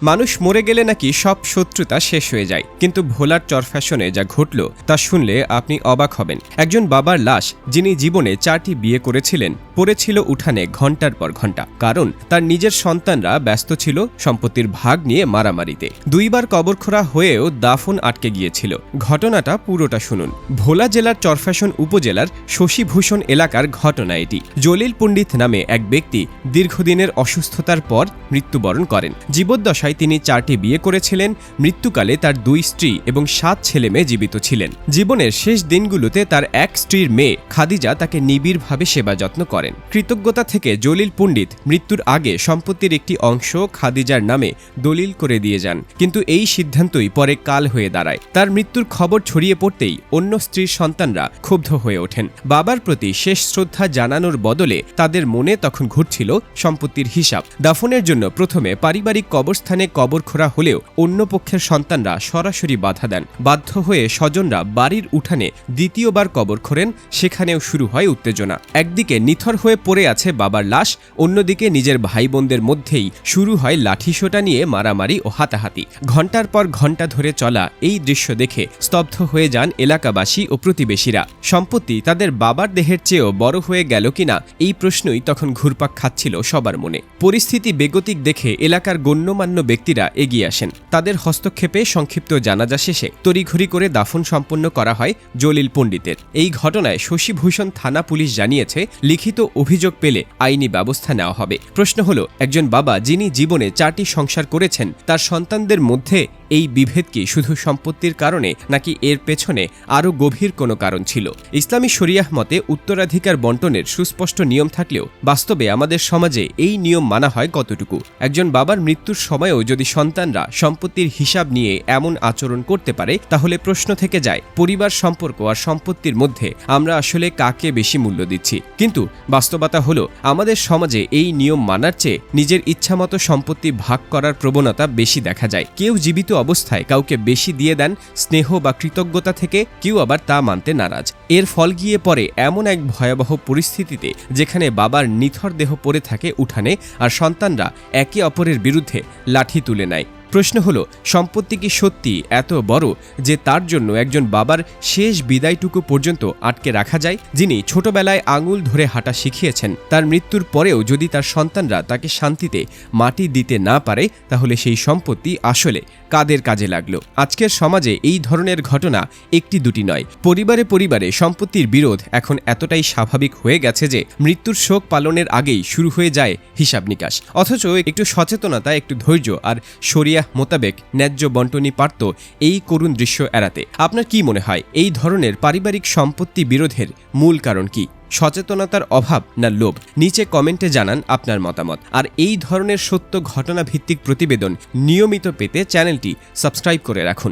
মানুষ মরে গেলে নাকি সব শত্রুতা শেষ হয়ে যায়, কিন্তু ভোলার চরফ্যাশনে যা ঘটল তা শুনলে আপনি অবাক হবেন। একজন বাবার লাশ, যিনি জীবনে 4টি বিয়ে করেছিলেন, পড়েছিল উঠানে ঘণ্টার পর ঘণ্টা, কারণ তার নিজের সন্তানরা ব্যস্ত ছিল সম্পত্তির ভাগ নিয়ে মারামারিতে। 2বার কবরখোঁড়া হয়েও দাফন আটকে গিয়েছিল। ঘটনাটা পুরোটা শুনুন। ভোলা জেলার চরফ্যাশন উপজেলার শশীভূষণ এলাকার ঘটনা এটি। জলিল পণ্ডিত নামে এক ব্যক্তি দীর্ঘদিনের অসুস্থতার পর মৃত্যুবরণ করেন। জীবদ্দশায় তিনি 4টি বিয়ে করেছিলেন। মৃত্যুকালে তার 2 স্ত্রী এবং 7 ছেলেমেয়ে জীবিত ছিলেন। জীবনের শেষ দিনগুলোতে তার এক স্ত্রীর মেয়ে খাদিজা তাকে নিবিড়ভাবে সেবা যত্ন করেন। কৃতজ্ঞতা থেকে জলিল পণ্ডিত মৃত্যুর আগে সম্পত্তির একটি অংশ খাদিজার নামে দলিল করে দিয়ে যান, কিন্তু এই সিদ্ধান্তই পরে কাল হয়ে দাঁড়ায়। তার মৃত্যুর খবর ছড়িয়ে পড়তেই অন্য স্ত্রীর সন্তানরা ক্ষুব্ধ হয়ে ওঠেন। বাবার প্রতি শেষ শ্রদ্ধা জানানোর বদলে তাদের মনে তখন ঘুরছিল সম্পত্তির হিসাব। দাফনের জন্য প্রথমে পারিবারিক কবরস্থানে কবরখোঁড়া হলেও অন্য পক্ষের সন্তানরা সরাসরি বাধা দেন। বাধ্য হয়ে স্বজনরা বাড়ির উঠানে দ্বিতীয়বার কবর খোঁড়েন। সেখানেও শুরু হয় উত্তেজনা। একদিকে নিথর হয়ে পড়ে আছে বাবার লাশ, অন্যদিকে নিজের ভাই বোনদের মধ্যেই শুরু হয় লাঠিসোঁটা নিয়ে মারামারি ও হাতাহাতি। ঘণ্টার পর ঘণ্টা ধরে চলা এই দৃশ্য দেখে স্তব্ধ হয়ে যান এলাকাবাসী ও প্রতিবেশীরা। সম্পত্তি তাদের বাবার দেহের চেয়েও বড় হয়ে গেল কিনা, এই প্রশ্নই তখন ঘুরপাক খাচ্ছিল সবার মনে। পরিস্থিতি বেগতিক দেখে এলাকার গণ্যমান্য ব্যক্তিরা এগিয়ে আসেন। তাদের হস্তক্ষেপে সংক্ষিপ্ত জানাজা শেষে তড়িঘড়ি করে দাফন সম্পন্ন করা হয় জলিল পণ্ডিতের। এই ঘটনায় শশীভূষণ থানা পুলিশ জানিয়েছে, লিখিত অভিযোগ পেলে আইনি ব্যবস্থা নেওয়া হবে। প্রশ্ন হলো, একজন বাবা যিনি জীবনে 4টি সংসার করেছেন, তার সন্তানদের মধ্যে এই বিভেদ কি শুধু সম্পত্তির কারণে, নাকি এর পেছনে আরও গভীর কোনো কারণ ছিল? ইসলামী শরিয়াহ মতে উত্তরাধিকার বন্টনের সুস্পষ্ট নিয়ম থাকলেও বাস্তবে আমাদের সমাজে এই নিয়ম মানা হয় কতটুকু? একজন বাবার মৃত্যুর সময়ও যদি সন্তানরা সম্পত্তির হিসাব নিয়ে এমন আচরণ করতে পারে, তাহলে প্রশ্ন থেকে যায়, পরিবার সম্পর্ক আর সম্পত্তির মধ্যে আমরা আসলে কাকে বেশি মূল্য দিচ্ছি? কিন্তু বাস্তবতা হলো, আমাদের সমাজে এই নিয়ম মানার চেয়ে নিজের ইচ্ছামতো সম্পত্তি ভাগ করার প্রবণতা বেশি দেখা যায়। কেউ জীবিত অবস্থায় কাউকে বেশি দিয়ে দেন স্নেহ বা কৃতজ্ঞতা থেকে, কেউ আবার তা মানতে নারাজ। এর ফল গিয়ে পড়ে এমন এক ভয়াবহ পরিস্থিতিতে যেখানে বাবার নিথর দেহ পড়ে থাকে উঠানে, আর সন্তানরা একে অপরের বিরুদ্ধে লাঠি তুলে নেয়। প্রশ্ন হলো, সম্পত্তি কি সত্যি এত বড় যে তার জন্য একজন বাবার শেষ বিদায়টুকু পর্যন্ত আটকে রাখা যায়? যিনি ছোটবেলায় আঙুল ধরে হাঁটা শিখিয়েছেন, তার মৃত্যুর পরেও যদি তার সন্তানরা তাকে শান্তিতে মাটি দিতে না পারে, তাহলে সেই সম্পত্তি আসলে কাদের কাজে লাগলো? আজকের সমাজে এই ধরনের ঘটনা একটি দুটি নয়। পরিবারে পরিবারে সম্পত্তির বিরোধ এখন এতটাই স্বাভাবিক হয়ে গেছে যে মৃত্যুর শোক পালনের আগেই শুরু হয়ে যায় হিসাব নিকাশ। অথচ একটু সচেতনতা, একটু ধৈর্য আর শরিয়াহ মোতাবেক ন্যায্য বন্টনই পারত এই করুণ দৃশ্য এড়াতে। আপনার কি মনে হয়, এই ধরনের পারিবারিক সম্পত্তি বিরোধের মূল কারণ কি? সচেতনতার অভাব না লোভ? নিচে কমেন্টে জানান আপনার মতামত। আর এই ধরনের সত্য ঘটনা ভিত্তিক প্রতিবেদন নিয়মিত পেতে চ্যানেলটি সাবস্ক্রাইব করে রাখুন।